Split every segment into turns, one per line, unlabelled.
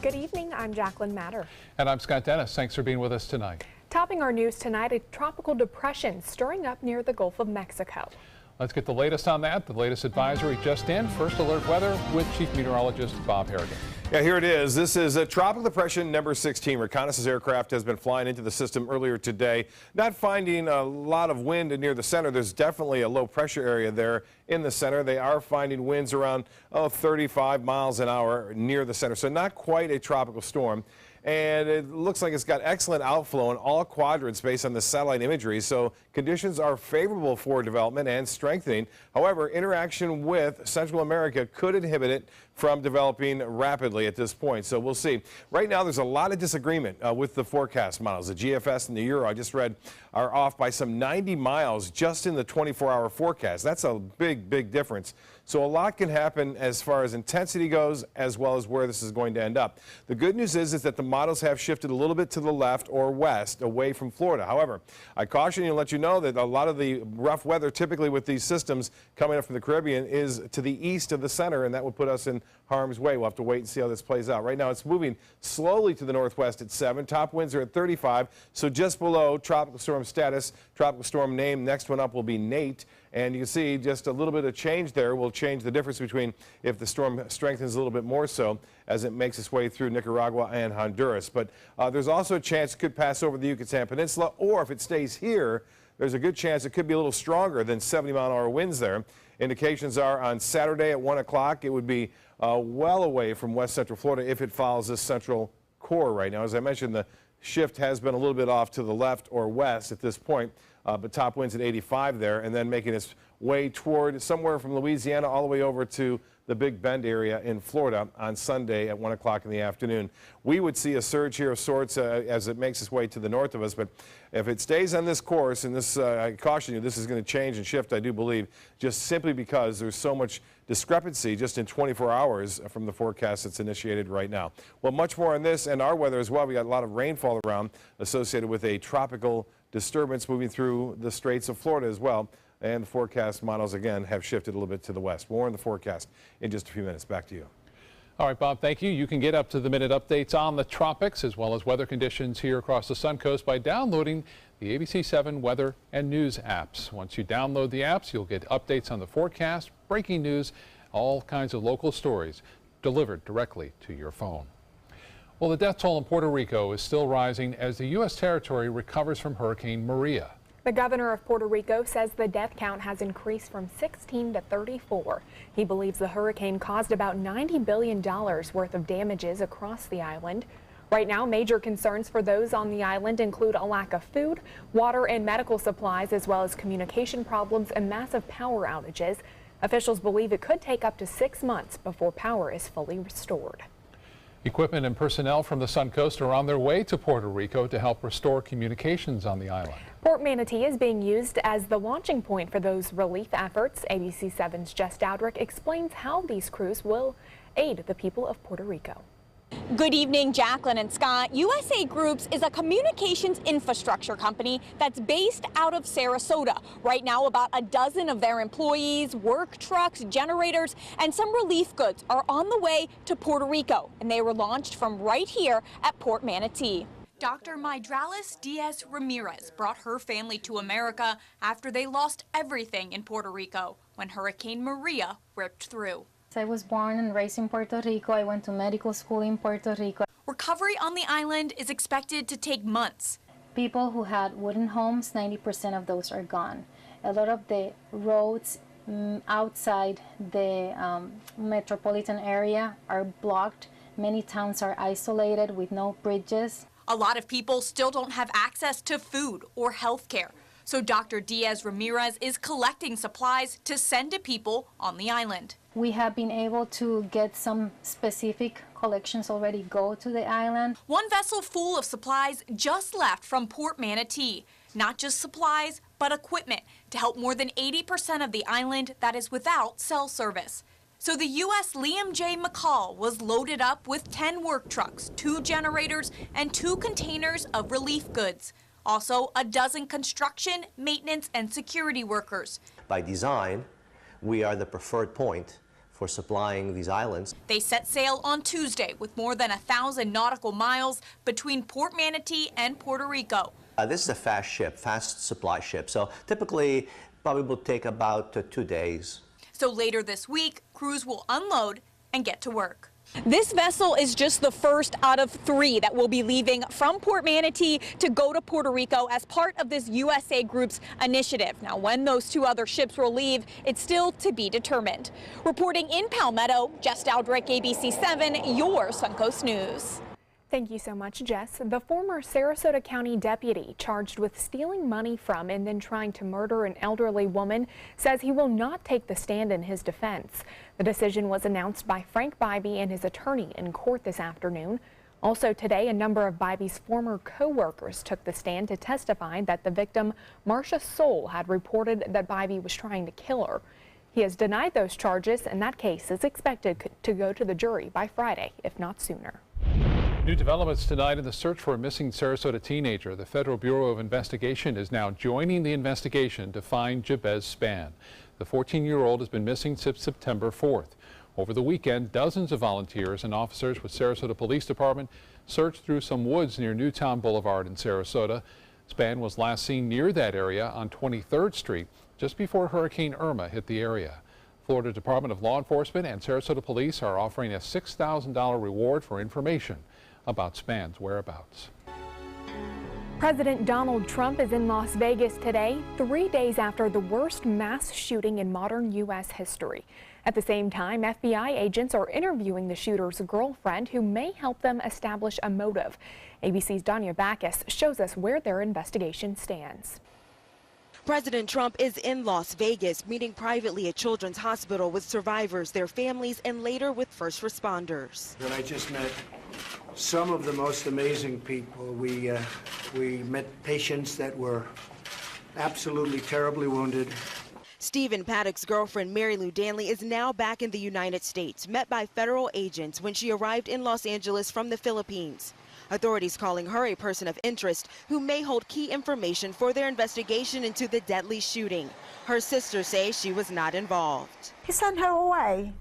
Good evening, I'm Jacqueline Matter.
And I'm Scott Dennis. Thanks for being with us tonight.
Topping our news tonight, a tropical depression stirring up near the Gulf of Mexico.
Let's get the latest on that. The latest advisory just in. First alert weather with Chief Meteorologist Bob Harrigan.
Yeah, here it is. This is a tropical depression number 16. Reconnaissance aircraft has been flying into the system earlier today. Not finding a lot of wind near the center. There's definitely a low pressure area there in the center. They are finding winds around 35 miles an hour near the center. So not quite a tropical storm. And it looks like it's got excellent outflow in all quadrants based on the satellite imagery. So conditions are favorable for development and strengthening. However, interaction with Central America could inhibit it from developing rapidly at this point. So we'll see. Right now, there's a lot of disagreement with the forecast models. The GFS and the Euro, I just read, are off by some 90 miles just in the 24-hour forecast. That's a big difference. So a lot can happen as far as intensity goes, as well as where this is going to end up. The good news is that the models have shifted a little bit to the left or west away from Florida. However, I caution you and let you know that a lot of the rough weather typically with these systems coming up from the Caribbean is to the east of the center, and that would put us in harm's way. We'll have to wait and see how this plays out. Right now, it's moving slowly to the northwest at 7. Top winds are at 35, so just below tropical storm status. Tropical storm name, next one up will be Nate. And you can see just a little bit of change there will change the difference between if the storm strengthens a little bit more so as it makes its way through Nicaragua and Honduras. But there's also a chance it could pass over the Yucatan Peninsula, or if it stays here, there's a good chance it could be a little stronger than 70-mile-an-hour winds there. Indications are on Saturday at 1 o'clock, it would be well away from west central Florida if it follows this central core right now. As I mentioned, the shift has been a little bit off to the left or west at this point, but top winds at 85 there, and then making its way toward somewhere from Louisiana all the way over to the Big Bend area in Florida on Sunday at 1 o'clock in the afternoon. We would see a surge here of sorts as it makes its way to the north of us, but if it stays on this course, and this, I caution you, this is going to change and shift, I do believe, just simply because there's so much discrepancy just in 24 hours from the forecast that's initiated right now. Well, much more on this and our weather as well. We got a lot of rainfall around associated with a tropical disturbance moving through the Straits of Florida as well. And the forecast models, again, have shifted a little bit to the west. More on the forecast in just a few minutes. Back to you.
All right, Bob, thank you. You can get up-to-the-minute updates on the tropics as well as weather conditions here across the Suncoast by downloading the ABC7 weather and news apps. Once you download the apps, you'll get updates on the forecast, breaking news, all kinds of local stories delivered directly to your phone. Well, the death toll in Puerto Rico is still rising as the U.S. territory recovers from Hurricane Maria.
The governor of Puerto Rico says the death count has increased from 16 to 34. He believes the hurricane caused about $90 billion worth of damages across the island. Right now, major concerns for those on the island include a lack of food, water, and medical supplies, as well as communication problems and massive power outages. Officials believe it could take up to 6 months before power is fully restored.
Equipment and personnel from the Suncoast are on their way to Puerto Rico to help restore communications on the island.
Port Manatee is being used as the launching point for those relief efforts. ABC7's Jess Dowdrick explains how these crews will aid the people of Puerto Rico.
Good evening, Jacqueline and Scott. USA Groups is a communications infrastructure company that's based out of Sarasota. Right now, about a dozen of their employees, work trucks, generators, and some relief goods are on the way to Puerto Rico, and they were launched from right here at Port Manatee. Dr. Maidralis Diaz Ramirez brought her family to America after they lost everything in Puerto Rico when Hurricane Maria ripped through.
I was born and raised in Puerto Rico. I went to medical school in Puerto Rico.
Recovery on the island is expected to take months.
People who had wooden homes, 90% of those are gone. A lot of the roads outside the metropolitan area are blocked. Many towns are isolated with no bridges.
A lot of people still don't have access to food or health care. So Dr. Diaz Ramirez is collecting supplies to send to people on the island.
We have been able to get some specific collections already go to the island.
One vessel full of supplies just left from Port Manatee. Not just supplies, but equipment to help more than 80% of the island that is without cell service. So the U.S. Liam J. McCall was loaded up with 10 work trucks, 2 generators, and 2 containers of relief goods. Also, a dozen construction, maintenance, and security workers.
By design, we are the preferred point for supplying these islands.
They set sail on Tuesday with more than 1,000 nautical miles between Port Manatee and Puerto Rico.
This is a fast ship, fast supply ship, so typically probably will take about 2 days.
So later this week, crews will unload and get to work. This vessel is just the first out of 3 that will be leaving from Port Manatee to go to Puerto Rico as part of this USA Group's initiative. Now, when those 2 other ships will leave, it's still to be determined. Reporting in Palmetto, Jess Dowdrick, ABC 7, your Suncoast News.
Thank you so much, Jess. The former Sarasota County deputy charged with stealing money from and then trying to murder an elderly woman says he will not take the stand in his defense. The decision was announced by Frank Bybee and his attorney in court this afternoon. Also today, a number of Bybee's former co-workers took the stand to testify that the victim, Marcia Soul, had reported that Bybee was trying to kill her. He has denied those charges, and that case is expected to go to the jury by Friday, if not sooner.
New developments tonight in the search for a missing Sarasota teenager. The Federal Bureau of Investigation is now joining the investigation to find Jabez Spann. The 14-year-old has been missing since September 4th. Over the weekend, dozens of volunteers and officers with Sarasota Police Department searched through some woods near Newtown Boulevard in Sarasota. Spann was last seen near that area on 23rd Street just before Hurricane Irma hit the area. Florida Department of Law Enforcement and Sarasota Police are offering a $6,000 reward for information about Spann's whereabouts.
President Donald Trump is in Las Vegas today, 3 days after the worst mass shooting in modern U.S. history. At the same time, FBI agents are interviewing the shooter's girlfriend, who may help them establish a motive. ABC's Danya Backus shows us where their investigation stands.
President Trump is in Las Vegas, meeting privately at Children's Hospital with survivors, their families, and later with first responders.
And I just met some of the most amazing people. We met patients that were absolutely terribly wounded.
Stephen Paddock's girlfriend, Mary Lou Danley, is now back in the United States, met by federal agents when she arrived in Los Angeles from the Philippines. Authorities calling her a person of interest who may hold key information for their investigation into the deadly shooting. Her sisters say she was not involved.
He sent her away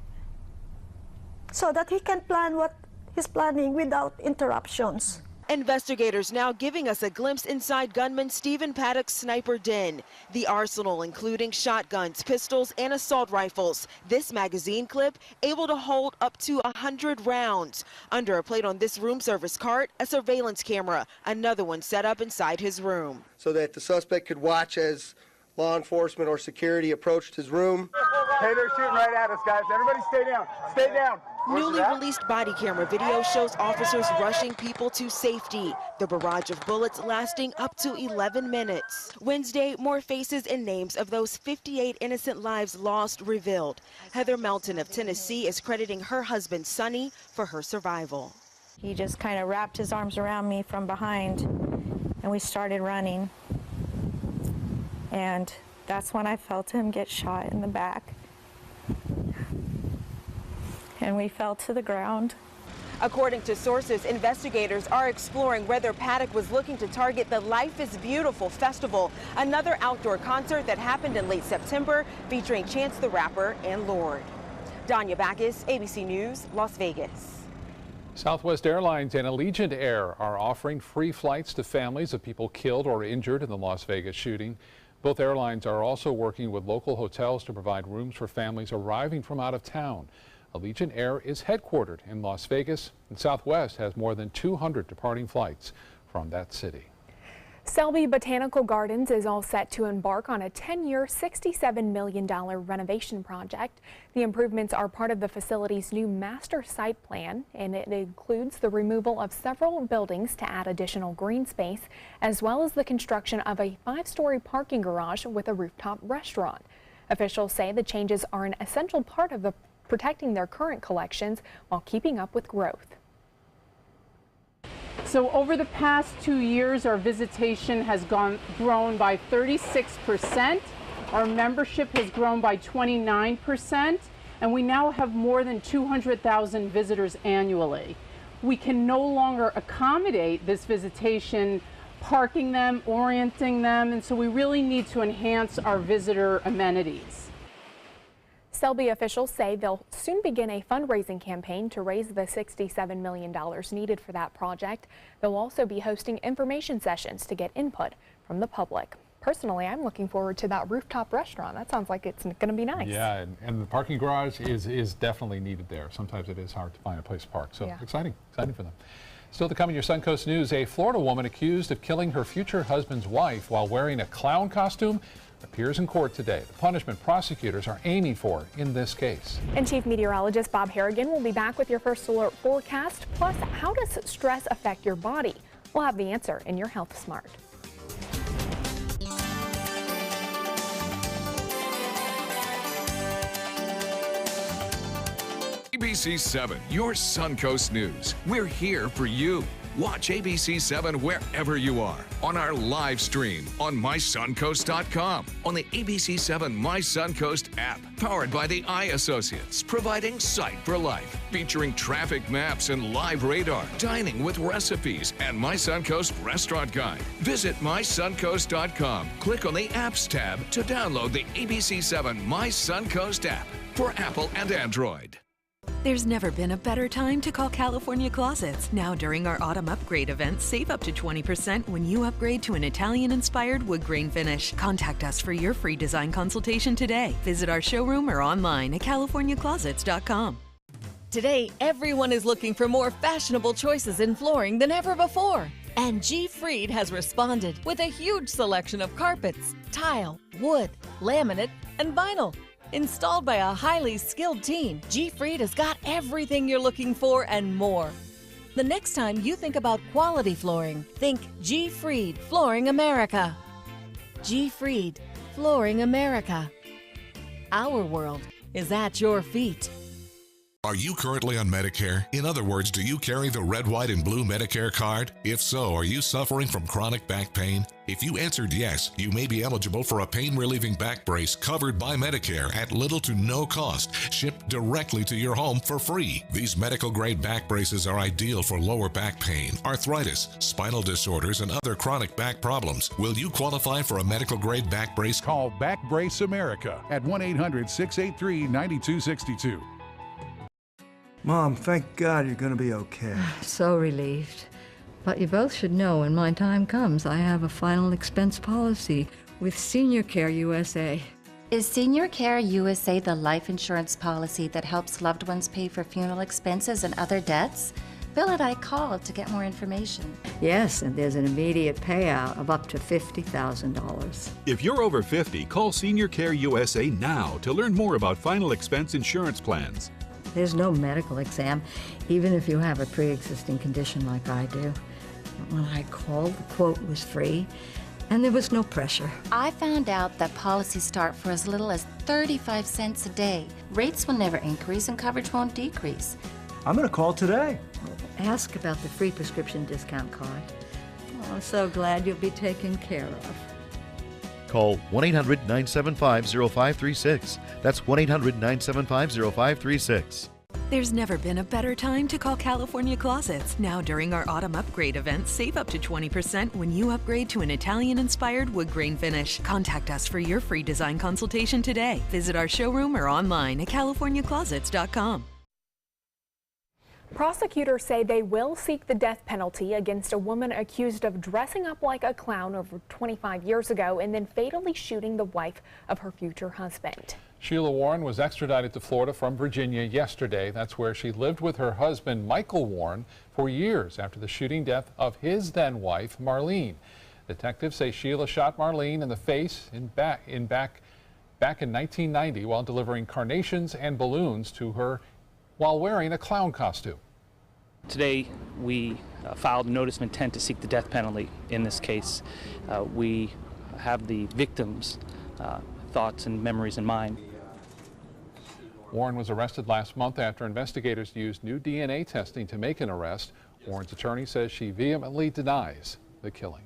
so that he can plan what he's planning without interruptions.
Investigators now giving us a glimpse inside gunman Stephen Paddock's sniper den. The arsenal including shotguns, pistols, and assault rifles. This magazine clip able to hold up to 100 rounds. Under a plate on this room service cart, a surveillance camera, another one set up inside his room.
So that the suspect could watch as law enforcement or security approached his room.
Hey, they're shooting right at us, guys. Everybody stay down. Stay down.
Newly released body camera video shows officers rushing people to safety. The barrage of bullets lasting up to 11 minutes. Wednesday, more faces and names of those 58 innocent lives lost revealed. Heather Melton of Tennessee is crediting her husband, Sonny, for her survival.
He just kind of wrapped his arms around me from behind, and we started running. And that's when I felt him get shot in the back. And we fell to the ground.
According to sources, investigators are exploring whether Paddock was looking to target the Life is Beautiful festival, another outdoor concert that happened in late September featuring Chance the Rapper and Lorde. Danya Backus, ABC News, Las Vegas.
Southwest Airlines and Allegiant Air are offering free flights to families of people killed or injured in the Las Vegas shooting. Both airlines are also working with local hotels to provide rooms for families arriving from out of town. Allegiant Air is headquartered in Las Vegas, and Southwest has more than 200 departing flights from that city.
Selby Botanical Gardens is all set to embark on a 10-year, $67 million renovation project. The improvements are part of the facility's new master site plan, and it includes the removal of several buildings to add additional green space, as well as the construction of a 5-story parking garage with a rooftop restaurant. Officials say the changes are an essential part of protecting their current collections while keeping up with growth.
So over the past 2 years, our visitation has grown by 36%. Our membership has grown by 29%, and we now have more than 200,000 visitors annually. We can no longer accommodate this visitation, parking them, orienting them, and so we really need to enhance our visitor amenities.
Selby officials say they'll soon begin a fundraising campaign to raise the $67 million needed for that project. They'll also be hosting information sessions to get input from the public. Personally, I'm looking forward to that rooftop restaurant. That sounds like it's going to be nice.
Yeah, and the parking garage is definitely needed there. Sometimes it is hard to find a place to park. So
Yeah.
exciting for them. Still to come in your Suncoast News, a Florida woman accused of killing her future husband's wife while wearing a clown costume appears in court today. The punishment prosecutors are aiming for in this case.
And Chief Meteorologist Bob Harrigan will be back with your first alert forecast. Plus, how does stress affect your body? We'll have the answer in your Health Smart.
ABC 7, your Suncoast News. We're here for you. Watch ABC 7 wherever you are, on our live stream, on mysuncoast.com, on the ABC 7 My Suncoast app, powered by the Eye Associates, providing sight for life, featuring traffic maps and live radar, dining with recipes, and My Suncoast Restaurant Guide. Visit mysuncoast.com. Click on the Apps tab to download the ABC 7 My Suncoast app for Apple and Android.
There's never been a better time to call California Closets. Now during our autumn upgrade event, save up to 20% when you upgrade to an Italian-inspired wood grain finish. Contact us for your free design consultation today. Visit our showroom or online at californiaclosets.com.
Today, everyone is looking for more fashionable choices in flooring than ever before. And G. Fried has responded with a huge selection of carpets, tile, wood, laminate, and vinyl. Installed by a highly skilled team, G. Fried has got everything you're looking for and more. The next time you think about quality flooring, think G. Fried Flooring America. G. Fried Flooring America. Our world is at your feet.
Are you currently on Medicare? In other words, do you carry the red, white, and blue Medicare card? If so, are you suffering from chronic back pain? If you answered yes, you may be eligible for a pain-relieving back brace covered by Medicare at little to no cost, shipped directly to your home for free. These medical-grade back braces are ideal for lower back pain, arthritis, spinal disorders, and other chronic back problems. Will you qualify for a medical-grade back brace?
Call Back Brace America at 1-800-683-9262.
Mom, thank God you're going to be okay.
So relieved. But you both should know when my time comes, I have a final expense policy with Senior Care USA.
Is Senior Care USA the life insurance policy that helps loved ones pay for funeral expenses and other debts? Bill and I called to get more information.
Yes, and there's an immediate payout of up to $50,000.
If you're over 50, call Senior Care USA now to learn more about final expense insurance plans.
There's no medical exam, even if you have a pre-existing condition like I do. When I called, the quote was free, and there was no pressure.
I found out that policies start for as little as 35 cents a day. Rates will never increase and coverage won't decrease.
I'm going to call today.
Ask about the free prescription discount card. Oh, I'm so glad you'll be taken care of.
Call 1-800-975-0536. That's 1-800-975-0536.
There's never been a better time to call California Closets. Now during our autumn upgrade event, save up to 20% when you upgrade to an Italian-inspired wood grain finish. Contact us for your free design consultation today. Visit our showroom or online at californiaclosets.com.
Prosecutors say they will seek the death penalty against a woman accused of dressing up like a clown over 25 years ago and then fatally shooting the wife of her future husband.
Sheila Warren was extradited to Florida from Virginia yesterday. That's where she lived with her husband, Michael Warren, for years after the shooting death of his then wife, Marlene. Detectives say Sheila shot Marlene in the face back in 1990 while delivering carnations and balloons to her while wearing a clown costume.
Today, we filed a notice of intent to seek the death penalty in this case. We have the victim's thoughts and memories in mind.
Warren was arrested last month after investigators used new DNA testing to make an arrest. Warren's attorney says she vehemently denies the killing.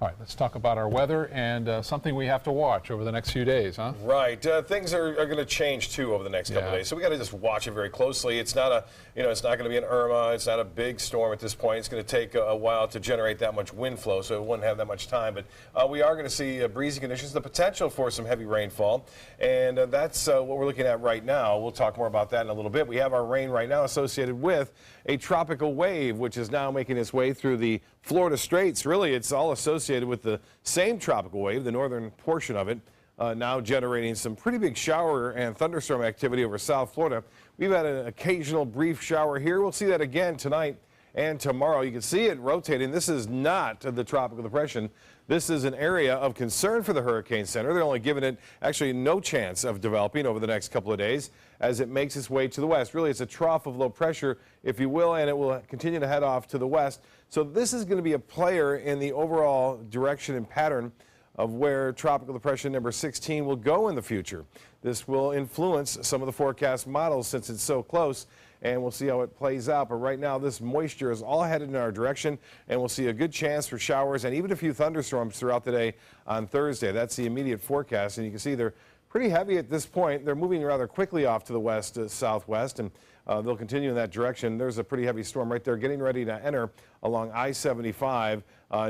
All right, let's talk about our weather and something we have to watch over the next few days, huh?
Right. Things are going to change too over the next couple of days, so we got to just watch it very closely. It's not a, it's not going to be an Irma. It's not a big storm at this point. It's going to take a while to generate that much wind flow, so it wouldn't have that much time. But we are going to see breezy conditions, the potential for some heavy rainfall, and that's what we're looking at right now. We'll talk more about that in a little bit. We have our rain right now associated with a tropical wave, which is now making its way through the Florida Straits. Really, it's all associated with the same tropical wave, the northern portion of it, now generating some pretty big shower and thunderstorm activity over South Florida. We've had an occasional brief shower here. We'll see that again tonight and tomorrow. You can see it rotating. This is not the tropical depression. This is an area of concern for the Hurricane Center. They're only giving it actually no chance of developing over the next couple of days as it makes its way to the west. Really, it's a trough of low pressure, if you will, and it will continue to head off to the west. So this is going to be a player in the overall direction and pattern of where tropical depression number 16 will go in the future. This will influence some of the forecast models since it's so close, and we'll see how it plays out. But right now, this moisture is all headed in our direction, and we'll see a good chance for showers and even a few thunderstorms throughout the day on Thursday. That's the immediate forecast, and you can see they're pretty heavy at this point. They're moving rather quickly off to the west, southwest, and they'll continue in that direction. There's a pretty heavy storm right there getting ready to enter along I-75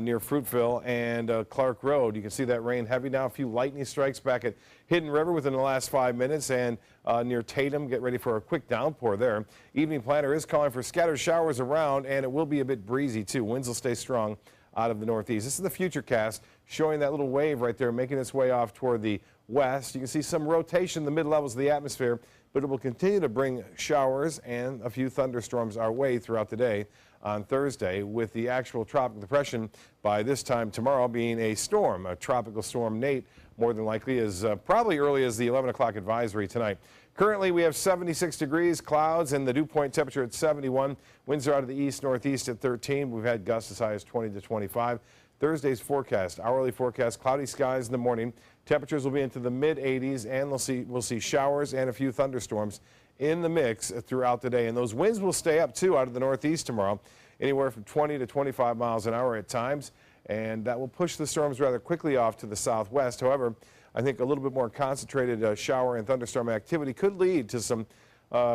near Fruitville and Clark Road. You can see that rain heavy now. A few lightning strikes back at Hidden River within the last 5 minutes, and near Tatum, get ready for a quick downpour there. Evening Planner is calling for scattered showers around, and it will be a bit breezy too. Winds will stay strong out of the northeast. This is the Futurecast showing that little wave right there making its way off toward the west. You can see some rotation in the mid-levels of the atmosphere, but it will continue to bring showers and a few thunderstorms our way throughout the day on Thursday, with the actual tropical depression by this time tomorrow being a storm, a tropical storm Nate, more than likely, is probably early as the 11 o'clock advisory tonight. Currently, we have 76 degrees, clouds, and the dew point temperature at 71. Winds are out of the east-northeast at 13. We've had gusts as high as 20 to 25. Thursday's forecast, hourly forecast, cloudy skies in the morning. Temperatures will be into the mid-80s, and we'll see showers and a few thunderstorms in the mix throughout the day. And those winds will stay up, too, out of the northeast tomorrow, anywhere from 20 to 25 miles an hour at times. And that will push the storms rather quickly off to the southwest. However, I think a little bit more concentrated shower and thunderstorm activity could lead to some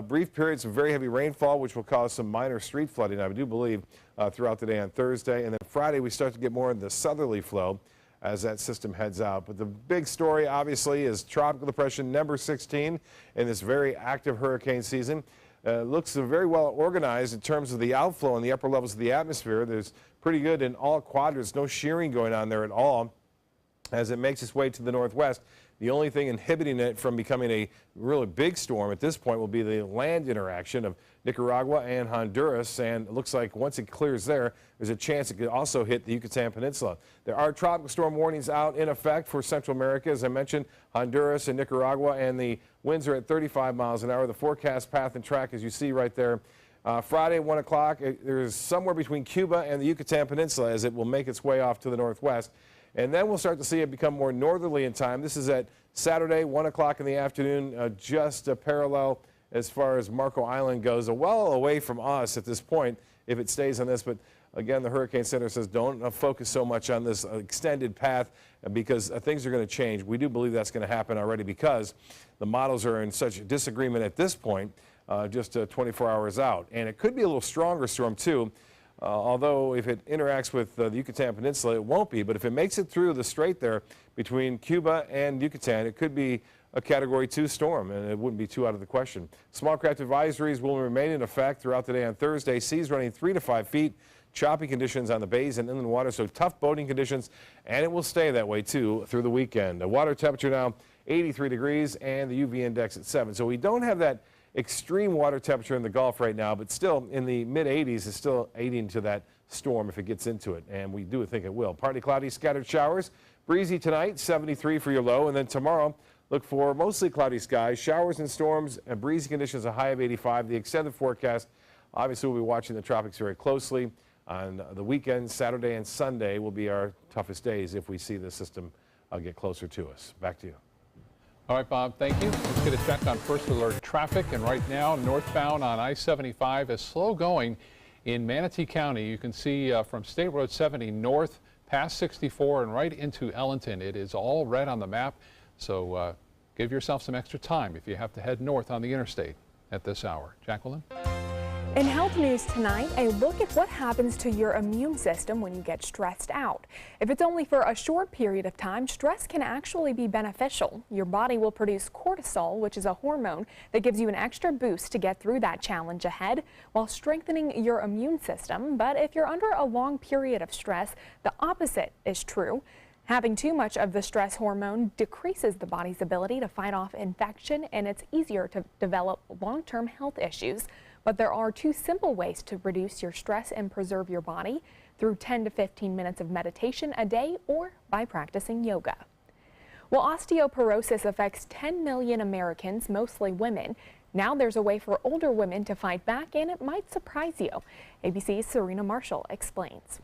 brief periods of very heavy rainfall, which will cause some minor street flooding, I do believe, throughout the day on Thursday. And then Friday, we start to get more of the southerly flow as that system heads out. But the big story, obviously, is tropical depression number 16 in this very active hurricane season. Looks very well organized in terms of the outflow in the upper levels of the atmosphere. There's pretty good in all quadrants, no shearing going on there at all as it makes its way to the northwest. The only thing inhibiting it from becoming a really big storm at this point will be the land interaction of Nicaragua and Honduras, and it looks like once it clears there, there's a chance it could also hit the Yucatan Peninsula. There are tropical storm warnings out in effect for Central America, as I mentioned, Honduras and Nicaragua, and the winds are at 35 miles an hour. The forecast path and track, as you see right there, Friday, 1 o'clock, there's somewhere between Cuba and the Yucatan Peninsula as it will make its way off to the northwest. And then we'll start to see it become more northerly in time. This is at Saturday, 1 o'clock in the afternoon, just parallel as far as Marco Island goes, well away from us at this point if it stays on this. But again, the Hurricane Center says don't focus so much on this extended path because things are going to change. We do believe that's going to happen already because the models are in such disagreement at this point, just 24 hours out. And it could be a little stronger storm too. Although if it interacts with the Yucatan Peninsula, it won't be. But if it makes it through the strait there between Cuba and Yucatan, it could be a Category 2 storm, and it wouldn't be too out of the question. Small craft advisories will remain in effect throughout the day on Thursday. Seas running 3 to 5 feet. Choppy conditions on the bays and inland water, so tough boating conditions, and it will stay that way too through the weekend. The water temperature now 83 degrees and the UV index at 7. So we don't have that extreme water temperature in the Gulf right now, but still in the mid-80s is still aiding to that storm if it gets into it, and we do think it will. Partly cloudy, scattered showers. Breezy tonight, 73 for your low, and then tomorrow look for mostly cloudy skies, showers and storms, and breezy conditions, a high of 85. The extended forecast, obviously we'll be watching the tropics very closely. On the weekend, Saturday and Sunday will be our toughest days if we see the system get closer to us. Back to you.
All right, Bob, thank you. Let's get a check on first alert traffic. And right now, northbound on I-75 is slow going in Manatee County. You can see from State Road 70 north past 64 and right into Ellington. It is all red on the map, so give yourself some extra time if you have to head north on the interstate at this hour. Jacqueline?
In health news tonight, a look at what happens to your immune system when you get stressed out. If it's only for a short period of time, stress can actually be beneficial. Your body will produce cortisol, which is a hormone that gives you an extra boost to get through that challenge ahead while strengthening your immune system. But if you're under a long period of stress, the opposite is true. Having too much of the stress hormone decreases the body's ability to fight off infection, and it's easier to develop long-term health issues. But there are two simple ways to reduce your stress and preserve your body: through 10 to 15 minutes of meditation a day or by practicing yoga. Well, osteoporosis affects 10 million Americans, mostly women. Now there's a way for older women to fight back, and it might surprise you. ABC's Serena Marshall explains.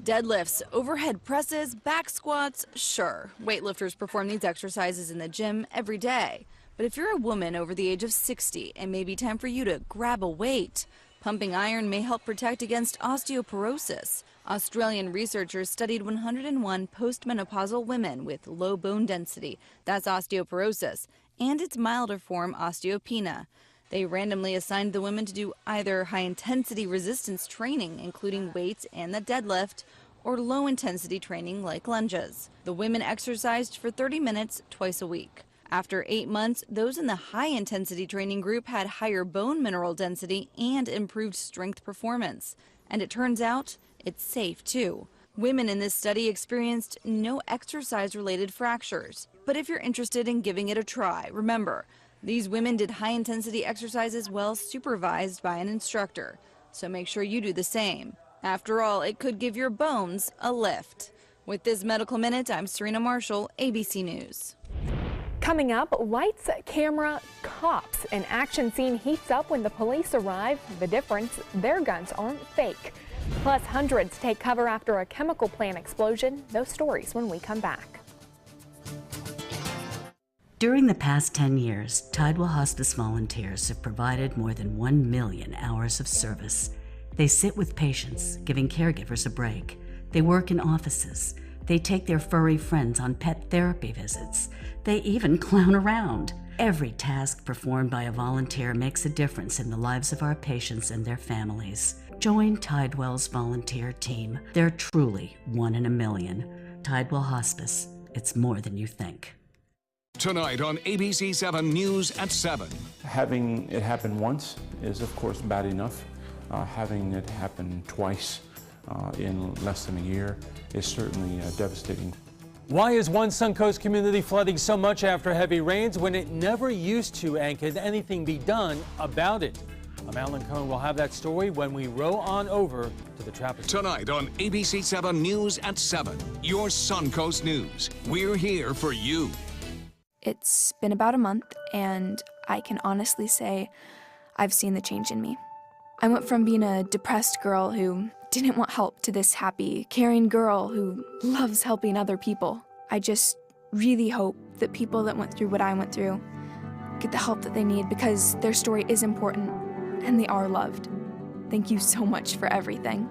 Deadlifts, overhead presses, back squats, sure. Weightlifters perform these exercises in the gym every day. But if you're a woman over the age of 60, it may be time for you to grab a weight. Pumping iron may help protect against osteoporosis. Australian researchers studied 101 postmenopausal women with low bone density, that's osteoporosis, and its milder form, osteopenia. They randomly assigned the women to do either high-intensity resistance training, including weights and the deadlift, or low-intensity training like lunges. The women exercised for 30 minutes twice a week. After 8 months, those in the high-intensity training group had higher bone mineral density and improved strength performance. And it turns out it's safe, too. Women in this study experienced no exercise-related fractures. But if you're interested in giving it a try, remember, these women did high-intensity exercises well supervised by an instructor. So make sure you do the same. After all, it could give your bones a lift. With this Medical Minute, I'm Serena Marshall, ABC News.
Coming up, lights, camera, cops. An action scene heats up when the police arrive. The difference, their guns aren't fake. Plus, hundreds take cover after a chemical plant explosion. Those stories when we come back.
During the past 10 years, Tidewell Hospice volunteers have provided more than 1 million hours of service. They sit with patients, giving caregivers a break. They work in offices. They take their furry friends on pet therapy visits. They even clown around. Every task performed by a volunteer makes a difference in the lives of our patients and their families. Join Tidewell's volunteer team. They're truly 1 in a million. Tidewell Hospice. It's more than you think.
Tonight on ABC 7 News at 7.
Having it happen once is, of course, bad enough. Having it happen twice in less than a year is certainly devastating.
Why is one Suncoast community flooding so much after heavy rains when it never used to, and can anything be done about it? I'm Alan Cohn. We'll have that story when we row on over to the Trappist.
Tonight on ABC 7 News at 7, your Suncoast News. We're here for you.
It's been about a month, and I can honestly say I've seen the change in me. I went from being a depressed girl who didn't want help to this happy, caring girl who loves helping other people. I just really hope that people that went through what I went through get the help that they need, because their story is important and they are loved. Thank you so much for everything.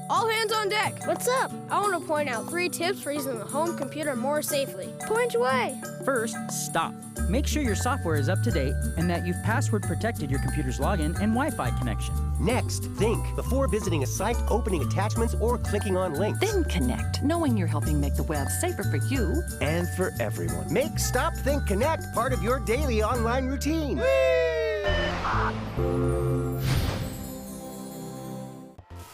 All hands on deck. What's up? I want to point out 3 tips for using the home computer more safely. Point away.
First, stop. Make sure your software is up to date and that you've password protected your computer's login and Wi-Fi connection.
Next, think before visiting a site, opening attachments, or clicking on links.
Then connect, knowing you're helping make the web safer for you
and for everyone. Make Stop, Think, Connect part of your daily online routine.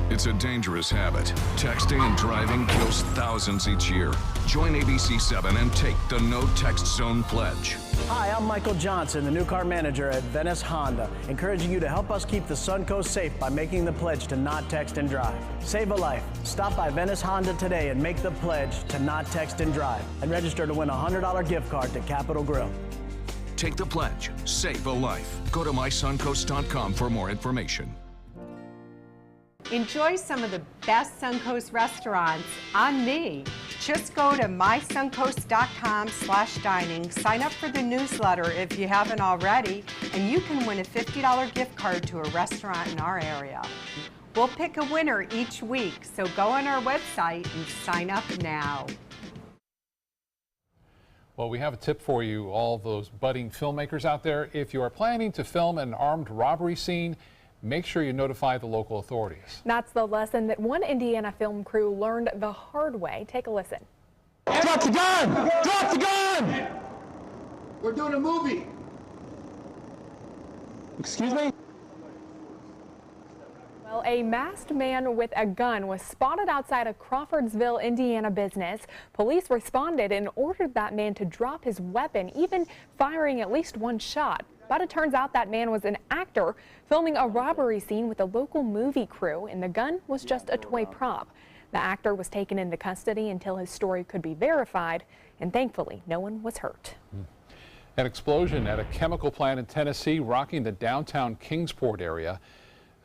It's a dangerous habit. Texting and driving kills thousands each year. Join ABC 7 and take the No Text Zone pledge.
Hi, I'm Michael Johnson, the new car manager at Venice Honda, encouraging you to help us keep the Suncoast safe by making the pledge to not text and drive. Save a life. Stop by Venice Honda today and make the pledge to not text and drive, and register to win a $100 gift card to Capitol Grill.
Take the pledge. Save a life. Go to mysuncoast.com for more information.
Enjoy some of the best Suncoast restaurants on me.
Just go to mysuncoast.com/dining, sign up for the newsletter if you haven't already, and you can win a $50 gift card to a restaurant in our area. We'll pick a winner each week, so go on our website and sign up now.
Well, we have a tip for you, all those budding filmmakers out there. If you are planning to film an armed robbery scene, make sure you notify the local authorities.
That's the lesson that one Indiana film crew learned the hard way. Take a listen.
Drop the gun! Drop the gun! We're doing a movie. Excuse me?
Well, a masked man with a gun was spotted outside a Crawfordsville, Indiana business. Police responded and ordered that man to drop his weapon, even firing at least one shot. But it turns out that man was an actor filming a robbery scene with a local movie crew, and the gun was just a toy prop. The actor was taken into custody until his story could be verified, and thankfully no one was hurt.
An explosion at a chemical plant in Tennessee rocking the downtown Kingsport area.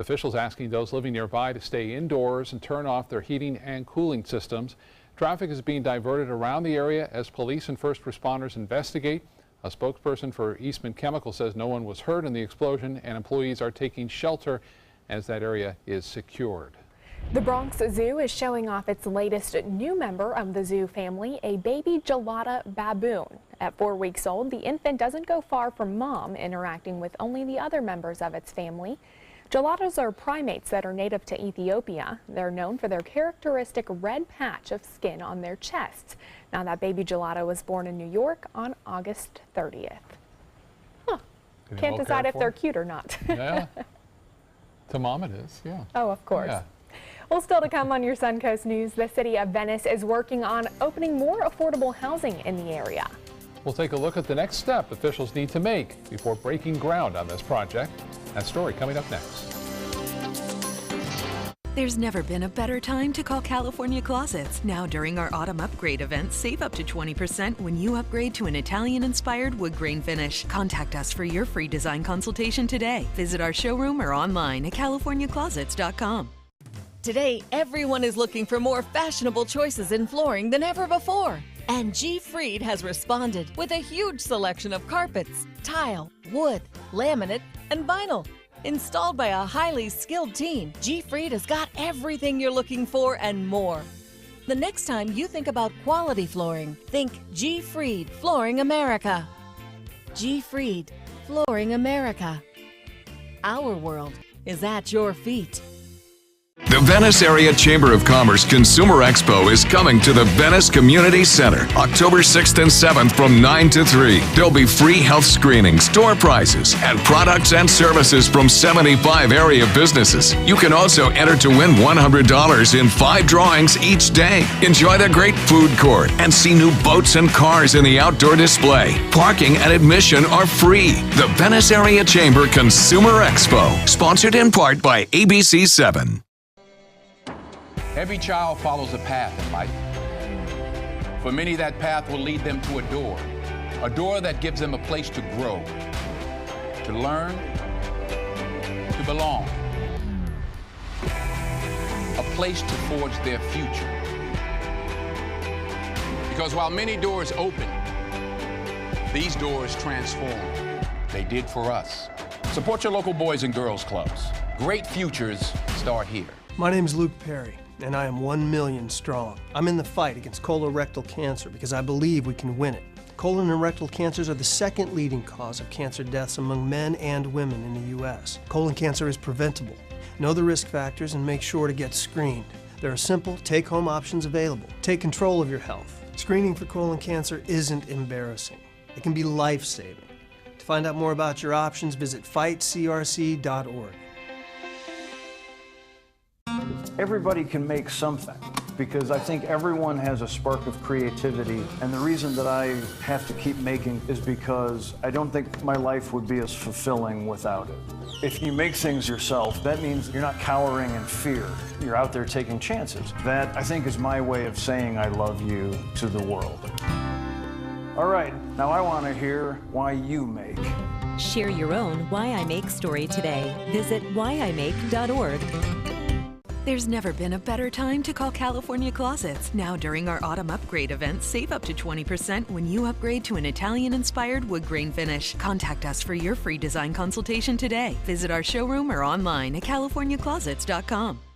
Officials asking those living nearby to stay indoors and turn off their heating and cooling systems. Traffic is being diverted around the area as police and first responders investigate. A spokesperson for Eastman Chemical says no one was hurt in the explosion and employees are taking shelter as that area is secured.
The Bronx Zoo is showing off its latest new member of the zoo family, a baby gelada baboon. At 4 weeks old, the infant doesn't go far from mom, interacting with only the other members of its family. Geladas are primates that are native to Ethiopia. They're known for their characteristic red patch of skin on their chests. Now, that baby gelada was born in New York on August 30th. Huh. Can't decide if they're cute or not.
Yeah. To mom it is, yeah.
Oh, of course.
Yeah.
Well, still to come on your Suncoast News, the city of Venice is working on opening more affordable housing in the area.
We'll take a look at the next step officials need to make before breaking ground on this project. That story coming up next.
There's never been a better time to call California Closets. Now during our autumn upgrade event, save up to 20% when you upgrade to an Italian-inspired wood grain finish. Contact us for your free design consultation today. Visit our showroom or online at californiaclosets.com.
Today, everyone is looking for more fashionable choices in flooring than ever before. And G. Fried has responded with a huge selection of carpets, tile, wood, laminate, and vinyl. Installed by a highly skilled team, G. Fried has got everything you're looking for and more. The next time you think about quality flooring, think G. Fried Flooring America. G. Fried Flooring America. Our world is at your feet.
The Venice Area Chamber of Commerce Consumer Expo is coming to the Venice Community Center October 6th and 7th from 9 to 3. There'll be free health screenings, door prizes, and products and services from 75 area businesses. You can also enter to win $100 in 5 drawings each day. Enjoy the great food court and see new boats and cars in the outdoor display. Parking and admission are free. The Venice Area Chamber Consumer Expo, sponsored in part by ABC7.
Every child follows a path in life. For many, that path will lead them to a door that gives them a place to grow, to learn, to belong, a place to forge their future. Because while many doors open, these doors transform. They did for us. Support your local Boys and Girls Clubs. Great futures start here.
My name is Luke Perry, and I am 1 million strong. I'm in the fight against colorectal cancer because I believe we can win it. Colon and rectal cancers are the second leading cause of cancer deaths among men and women in the U.S. Colon cancer is preventable. Know the risk factors and make sure to get screened. There are simple, take-home options available. Take control of your health. Screening for colon cancer isn't embarrassing. It can be life-saving. To find out more about your options, visit fightcrc.org.
Everybody can make something, because I think everyone has a spark of creativity, and the reason that I have to keep making is because I don't think my life would be as fulfilling without it. If you make things yourself, that means you're not cowering in fear. You're out there taking chances. That, I think, is my way of saying I love you to the world. All right, now I want to hear why you make.
Share your own Why I Make story today. Visit whyimake.org.
There's never been a better time to call California Closets. Now during our autumn upgrade event, save up to 20% when you upgrade to an Italian-inspired wood grain finish. Contact us for your free design consultation today. Visit our showroom or online at californiaclosets.com.